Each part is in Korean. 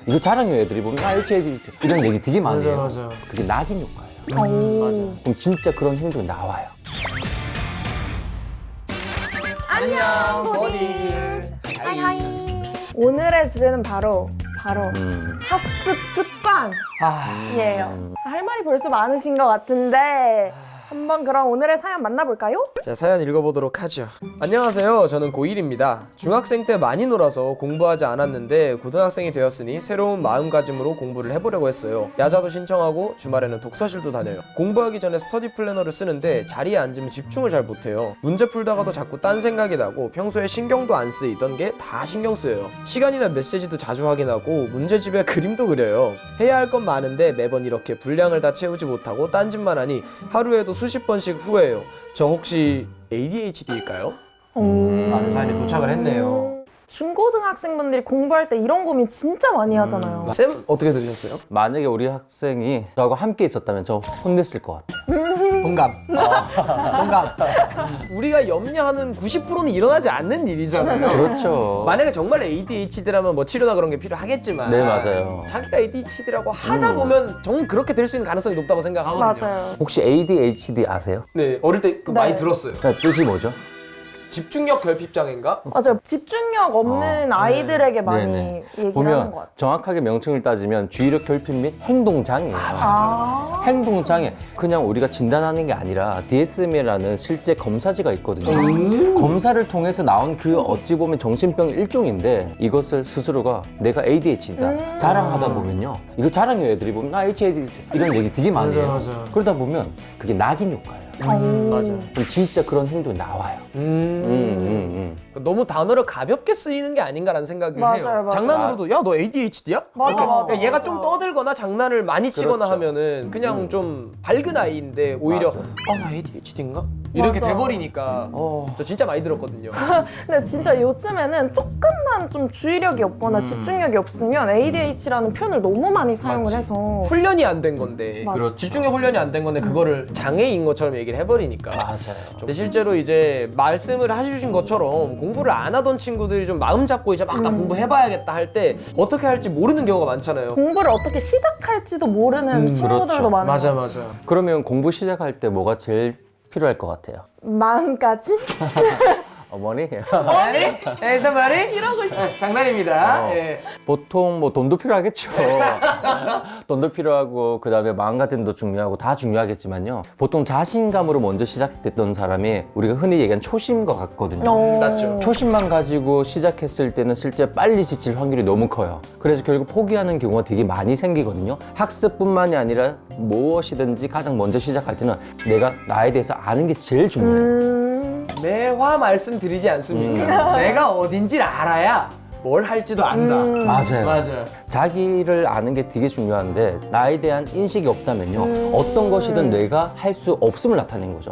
이거 자랑해요. 애들이 보면 HID 이런 얘기 되게 많이 해요. 맞아. 그게 낙인 효과예요. 맞아. 그럼 진짜 그런 행동이 나와요. 안녕, 버디. 하이하이. 오늘의 주제는 바로 학습 습관이에요. 할 말이 벌써 많으신 것 같은데 한번 그럼 오늘의 사연 만나볼까요? 자, 사연 읽어보도록 하죠. 안녕하세요. 저는 고1입니다. 중학생 때 많이 놀아서 공부하지 않았는데 고등학생이 되었으니 새로운 마음가짐으로 공부를 해보려고 했어요. 야자도 신청하고 주말에는 독서실도 다녀요. 공부하기 전에 스터디 플래너를 쓰는데 자리에 앉으면 집중을 잘 못해요. 문제 풀다가도 자꾸 딴 생각이 나고 평소에 신경도 안 쓰이던 게 다 신경 쓰여요. 시간이나 메시지도 자주 확인하고 문제집에 그림도 그려요. 해야 할 건 많은데 매번 이렇게 분량을 다 채우지 못하고 딴짓만 하니 하루에도 수십 번씩 후회해요. 저 혹시 ADHD일까요? 라는 사연이 도착을 했네요. 중고등학생분들이 공부할 때 이런 고민 진짜 많이 하잖아요. 쌤 어떻게 들으셨어요? 만약에 우리 학생이 저하고 함께 있었다면 저 혼냈을 것 같아요. 동감. 동감. 우리가 염려하는 90%는 일어나지 않는 일이잖아요. 그렇죠. 만약에 정말 ADHD라면 뭐 치료나 그런 게 필요하겠지만 네, 맞아요. 자기가 ADHD라고 하다 보면 정말 그렇게 될 수 있는 가능성이 높다고 생각하거든요. 맞아요. 혹시 ADHD 아세요? 네, 어릴 때 네. 많이 들었어요. 그러니까 뜻이 뭐죠? 집중력 결핍장애인가? 맞아요. 집중력 없는 아이들에게 많이 네네. 얘기를 하는 보면 것 같아요. 정확하게 명칭을 따지면 주의력 결핍 및 행동장애예요. 행동장애. 그냥 우리가 진단하는 게 아니라 DSM이라는 실제 검사지가 있거든요. 검사를 통해서 나온 그 어찌 보면 정신병 일종인데 이것을 스스로가 내가 ADHD다 자랑하다 보면요. 이거 자랑해요. 애들이 보면 HID 이런 얘기 되게 많이 해요. 맞아. 그러다 보면 그게 낙인 효과예요. 맞아. 그럼 진짜 그런 행동이 나와요. 너무 단어를 가볍게 쓰이는 게 아닌가라는 생각을 맞아요, 해요. 맞아요. 장난으로도 야, 너 ADHD야? 맞아. 얘가 좀 떠들거나 장난을 많이 치거나 그렇죠. 하면은 그냥 좀 밝은 아이인데 오히려 맞아. 나 ADHD인가? 이렇게 맞아. 돼버리니까 저 진짜 많이 들었거든요. 근데 진짜 요즘에는 조금만 좀 주의력이 없거나 집중력이 없으면 ADHD라는 표현을 너무 많이 사용을 맞지. 해서 훈련이 안 된 건데 맞아. 그렇죠. 집중력 훈련이 안 된 건데 그거를 장애인 것처럼 얘기를 해버리니까 맞아요. 근데 실제로 이제 말씀을 해주신 것처럼 공부를 안 하던 친구들이 좀 마음 잡고 이제 막 나 공부해봐야겠다 할 때 어떻게 할지 모르는 경우가 많잖아요. 공부를 어떻게 시작할지도 모르는 친구들도 그렇죠. 많아요. 맞아. 그러면 공부 시작할 때 뭐가 제일 필요할 것 같아요? 마음가짐? 어머니? 말이? 에스타 말이? 이러고 있어. 장난입니다. 예. 보통 뭐 돈도 필요하겠죠. 돈도 필요하고 그다음에 마음가짐도 중요하고 다 중요하겠지만요. 보통 자신감으로 먼저 시작됐던 사람이 우리가 흔히 얘기하는 초심인 것 같거든요. 맞죠. 초심만 가지고 시작했을 때는 실제 빨리 지칠 확률이 너무 커요. 그래서 결국 포기하는 경우가 되게 많이 생기거든요. 학습뿐만이 아니라 무엇이든지 가장 먼저 시작할 때는 내가 나에 대해서 아는 게 제일 중요해요. 매화 말씀드리지 않습니까? 내가 어딘지를 알아야 뭘 할지도 안다. 맞아요. 자기를 아는 게 되게 중요한데 나에 대한 인식이 없다면요. 어떤 것이든 내가 할 수 없음을 나타낸 거죠.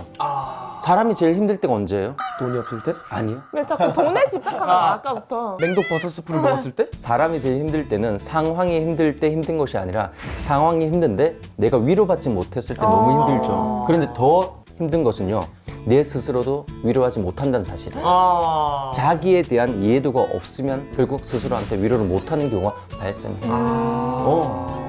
사람이 제일 힘들 때가 언제예요? 돈이 없을 때? 아니요. 왜 자꾸 돈에 집착하는 거야, 아까부터. 맹독 버섯 스프를 먹었을 때? 사람이 제일 힘들 때는 상황이 힘들 때 힘든 것이 아니라 상황이 힘든데 내가 위로받지 못했을 때 너무 힘들죠. 그런데 더 힘든 것은요. 내 스스로도 위로하지 못한다는 사실이에요. 자기에 대한 이해도가 없으면 결국 스스로한테 위로를 못하는 경우가 발생해요.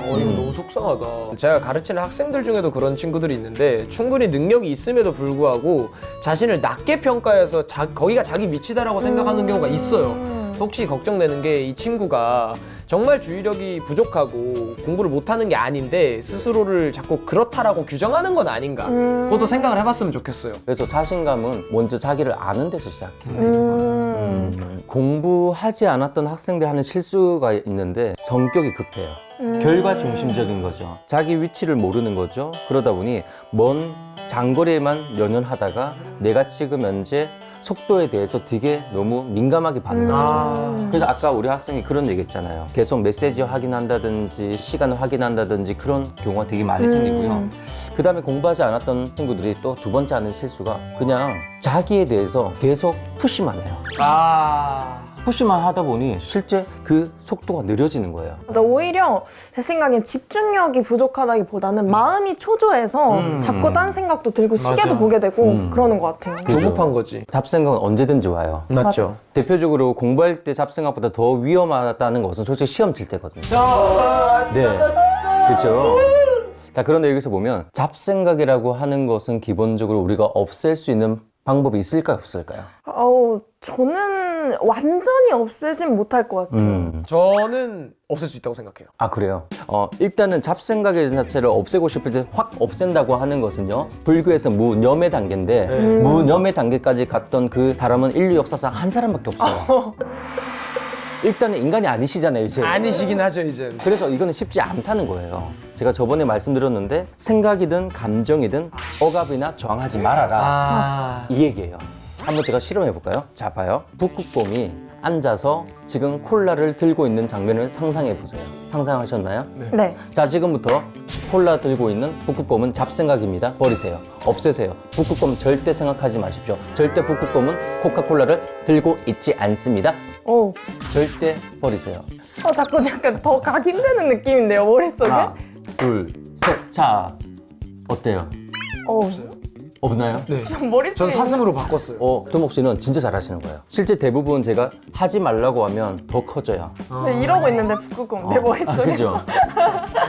이거 너무 속상하다. 제가 가르치는 학생들 중에도 그런 친구들이 있는데 충분히 능력이 있음에도 불구하고 자신을 낮게 평가해서 거기가 자기 위치다라고 생각하는 경우가 있어요. 혹시 걱정되는 게 이 친구가 정말 주의력이 부족하고 공부를 못하는 게 아닌데 스스로를 자꾸 그렇다라고 규정하는 건 아닌가 그것도 생각을 해봤으면 좋겠어요. 그래서 자신감은 먼저 자기를 아는 데서 시작해요. 공부하지 않았던 학생들 하는 실수가 있는데 성격이 급해요. 결과 중심적인 거죠. 자기 위치를 모르는 거죠. 그러다 보니 먼 장거리에만 연연하다가 내가 지금 현재 속도에 대해서 되게 너무 민감하게 반응하죠. 그래서 아까 우리 학생이 그런 얘기 했잖아요. 계속 메시지 확인한다든지 시간을 확인한다든지 그런 경우가 되게 많이 생기고요. 그 다음에 공부하지 않았던 친구들이 또 두 번째 하는 실수가 그냥 자기에 대해서 계속 푸시만 해요. 푸시만 하다 보니 실제 그 속도가 느려지는 거예요. 맞아, 오히려 제 생각엔 집중력이 부족하다기보다는 마음이 초조해서 자꾸 딴 생각도 들고 시계도 맞아. 보게 되고 그러는 것 같아요. 조급한 거지. 잡생각은 언제든지 와요. 맞죠. 대표적으로 공부할 때 잡생각보다 더 위험하다는 것은 솔직히 시험 칠 때거든요. 네, 그렇죠. 자, 그런데 여기서 보면 잡생각이라고 하는 것은 기본적으로 우리가 없앨 수 있는 방법이 있을까요, 없을까요? 저는 완전히 없애진 못할 것 같아요. 저는 없앨 수 있다고 생각해요. 아, 그래요? 일단은 잡생각의 자체를 없애고 싶을 때 확 없앤다고 하는 것은요, 불교에서 무념의 단계인데 무념의 단계까지 갔던 그 사람은 인류 역사상 한 사람밖에 없어요. 일단은 인간이 아니시잖아요, 이제. 아니시긴 하죠, 이제. 그래서 이거는 쉽지 않다는 거예요. 제가 저번에 말씀드렸는데 생각이든 감정이든 억압이나 저항하지 말아라. 이 얘기예요. 한번 제가 실험해 볼까요? 자, 봐요. 북극곰이 앉아서 지금 콜라를 들고 있는 장면을 상상해 보세요. 상상하셨나요? 네. 자, 지금부터 콜라 들고 있는 북극곰은 잡생각입니다. 버리세요. 없애세요. 북극곰 절대 생각하지 마십시오. 절대 북극곰은 코카콜라를 들고 있지 않습니다. 절대 버리세요. 자꾸 약간 더 각인되는 느낌인데요, 머릿속에? 하나, 둘, 셋. 자, 어때요? 없나요? 네. 머릿속에 전 사슴으로 바꿨어요. 도목 씨는 진짜 잘하시는 거예요. 실제 대부분 제가 하지 말라고 하면 더 커져요. 네, 이러고 있는데 북극곰 내 머릿속에. 그죠?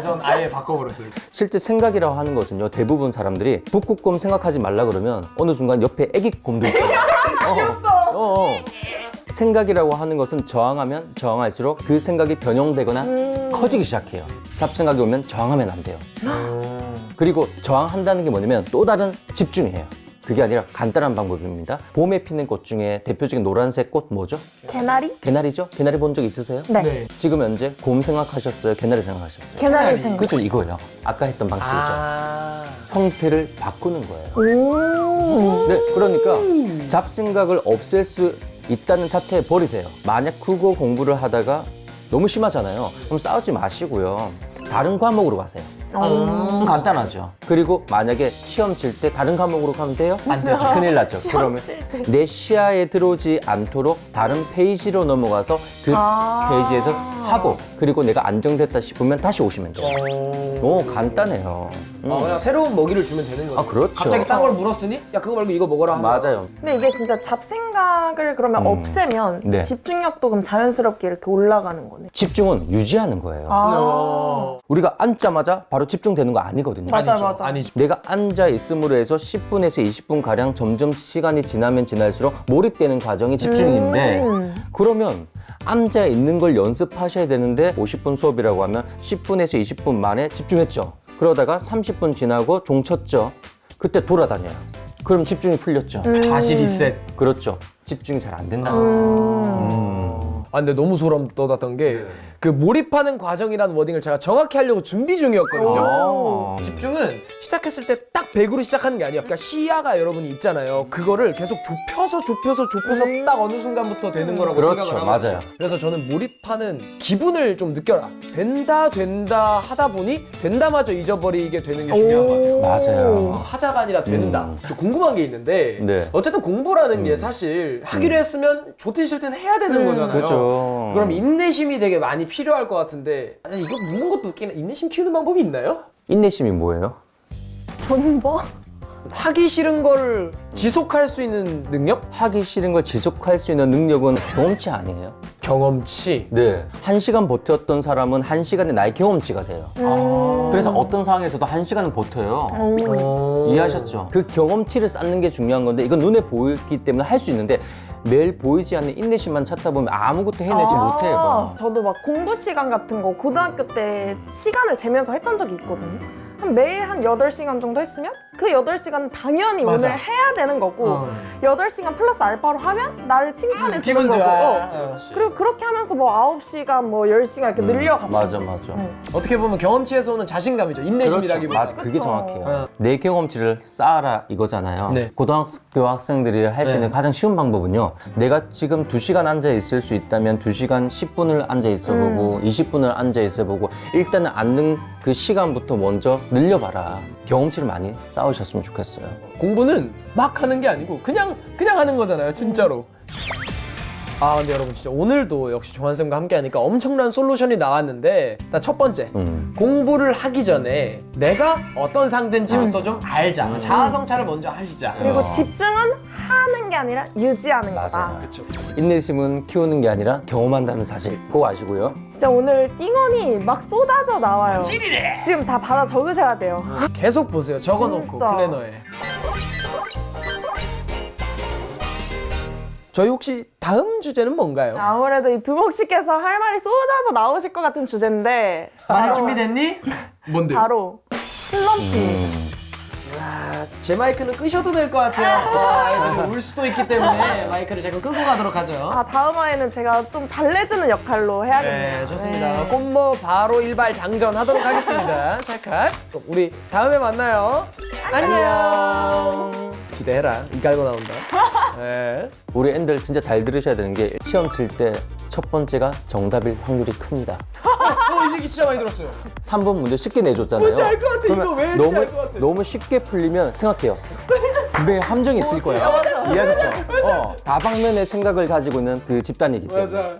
전 아예 바꿔버렸어요. 실제 생각이라고 하는 것은요, 대부분 사람들이 북극곰 생각하지 말라 그러면 어느 순간 옆에 애기곰도 있어요. 생각이라고 하는 것은 저항하면 저항할수록 그 생각이 변형되거나 커지기 시작해요. 잡생각이 오면 저항하면 안 돼요. 그리고 저항한다는 게 뭐냐면 또 다른 집중이에요. 그게 아니라 간단한 방법입니다. 봄에 피는 꽃 중에 대표적인 노란색 꽃 뭐죠? 개나리? 개나리죠? 개나리 본 적 있으세요? 네. 지금 현재 곰 생각하셨어요? 개나리 생각하셨어요? 개나리 생각. 그죠? 이거예요. 아까 했던 방식이죠. 형태를 바꾸는 거예요. 네, 그러니까 잡생각을 없앨 수 있다는 자체에 버리세요. 만약 국어 공부를 하다가 너무 심하잖아요. 그럼 싸우지 마시고요. 다른 과목으로 가세요. 간단하죠. 그리고 만약에 시험 칠 때 다른 과목으로 가면 돼요? 안 되죠. 큰일 나죠. 시험 그러면 칠 때. 내 시야에 들어오지 않도록 다른 페이지로 넘어가서 그 페이지에서 하고 그리고 내가 안정됐다 싶으면 다시 오시면 돼요. 너무 간단해요. 그냥 새로운 먹이를 주면 되는 거죠. 그렇죠. 갑자기 딴 걸 물었으니 야 그거 말고 이거 먹어라 하면 맞아요. 근데 이게 진짜 잡생각을 그러면 없애면 네. 집중력도 그럼 자연스럽게 이렇게 올라가는 거네. 집중은 유지하는 거예요. 우리가 앉자마자 바로 집중되는 거 아니거든요. 맞아, 아니죠. 맞아. 아니죠. 내가 앉아 있음으로 해서 10분에서 20분 가량 점점 시간이 지나면 지날수록 몰입되는 과정이 집중인데 그러면 앉아 있는 걸 연습하셔야 되는데 50분 수업이라고 하면 10분에서 20분 만에 집중했죠. 그러다가 30분 지나고 종 쳤죠. 그때 돌아다녀요. 그럼 집중이 풀렸죠. 다시 리셋. 그렇죠. 집중이 잘 안 된다는 거예요. 근데 너무 소름 돋았던 게 그 몰입하는 과정이라는 워딩을 제가 정확히 하려고 준비 중이었거든요. 집중은 시작했을 때 딱 100으로 시작하는 게 아니에요. 그러니까 시야가 여러분이 있잖아요. 그거를 계속 좁혀서 딱 어느 순간부터 되는 거라고 그렇죠. 생각을 하거든요. 맞아요. 그래서 저는 몰입하는 기분을 좀 느껴라. 된다 하다 보니 된다마저 잊어버리게 되는 게 중요한 것 같아요. 맞아요. 하자가 아니라 된다. 저 궁금한 게 있는데 네. 어쨌든 공부라는 게 사실 하기로 했으면 좋든 싫든 해야 되는 거잖아요. 그렇죠. 그럼 인내심이 되게 많이 필요할 것 같은데 사실 이거 묻는 것도 웃기네. 인내심 키우는 방법이 있나요? 인내심이 뭐예요? 저는 뭐? 하기 싫은 걸 지속할 수 있는 능력? 하기 싫은 걸 지속할 수 있는 능력은 경험치 아니에요? 경험치. 네. 1시간 버텼던 사람은 1시간에 나의 경험치가 돼요. 그래서 어떤 상황에서도 1시간은 버텨요. 이해하셨죠? 그 경험치를 쌓는 게 중요한 건데 이건 눈에 보이기 때문에 할 수 있는데 매일 보이지 않는 인내심만 찾다 보면 아무것도 해내지 못해요. 저도 막 공부 시간 같은 거 고등학교 때 시간을 재면서 했던 적이 있거든요. 매일 한 8시간 정도 했으면 그 8시간은 당연히 맞아. 오늘 해야 되는 거고 8시간 플러스 알바로 하면 나를 칭찬해 주는 거고 그리고 그렇게 하면서 뭐 9시간 뭐 10시간 이렇게 늘려갔죠. 맞아. 어떻게 보면 경험치에서 오는 자신감이죠. 인내심이라기보다. 맞아. 그게 그쵸. 정확해요. 내 경험치를 쌓아라 이거잖아요. 네. 고등학교 학생들이 할 수 있는 가장 쉬운 방법은요. 내가 지금 2시간 앉아 있을 수 있다면 2시간 10분을 앉아 있어 보고 20분을 앉아 있어 보고 일단은 앉는 그 시간부터 먼저 늘려봐라. 경험치를 많이 쌓으셨으면 좋겠어요. 공부는 막 하는 게 아니고 그냥 하는 거잖아요. 진짜로. 아 근데 여러분 진짜 오늘도 역시 조한쌤과 함께 하니까 엄청난 솔루션이 나왔는데 일단 첫 번째 공부를 하기 전에 내가 어떤 상태인지부터 좀 알자. 자아성찰을 먼저 하시자. 그리고 집중은 하는 게 아니라 유지하는 거다. 맞아요. 인내심은 키우는 게 아니라 경험한다는 사실 꼭 아시고요. 진짜 오늘 띵언이 막 쏟아져 나와요. 찌리래. 지금 다 받아 적으셔야 돼요. 계속 보세요. 적어놓고 진짜. 플래너에. 저희 혹시 다음 주제는 뭔가요? 아무래도 이 두목 씨께서 할 말이 쏟아져 나오실 것 같은 주제인데 말할 준비됐니? 뭔데? 바로 슬럼프. 제 마이크는 끄셔도 될 것 같아요. 아이들이 울 수도 있기 때문에 마이크를 제가 끄고 가도록 하죠. 아 다음 화에는 제가 좀 달래주는 역할로 해야겠네요. 네, 좋습니다. 네. 꽃모 바로 일발 장전하도록 하겠습니다. 찰칵. 우리 다음에 만나요. 안녕. 기대해라. 이 깔고 나온다. 네. 우리 애들 진짜 잘 들으셔야 되는 게 시험 칠 때 첫 번째가 정답일 확률이 큽니다. 이 얘기 진짜 많이 들었어요. 3번 문제 쉽게 내줬잖아요. 뭔지 알 것 같아. 이거 그러면 왜 했는지 너무, 알 것 같아. 너무 쉽게 풀리면 생각해요. 분명히 함정이 있을 거예요. 이해하셨죠? 다방면의 생각을 가지고 있는 그 집단이기 때문에. 맞아.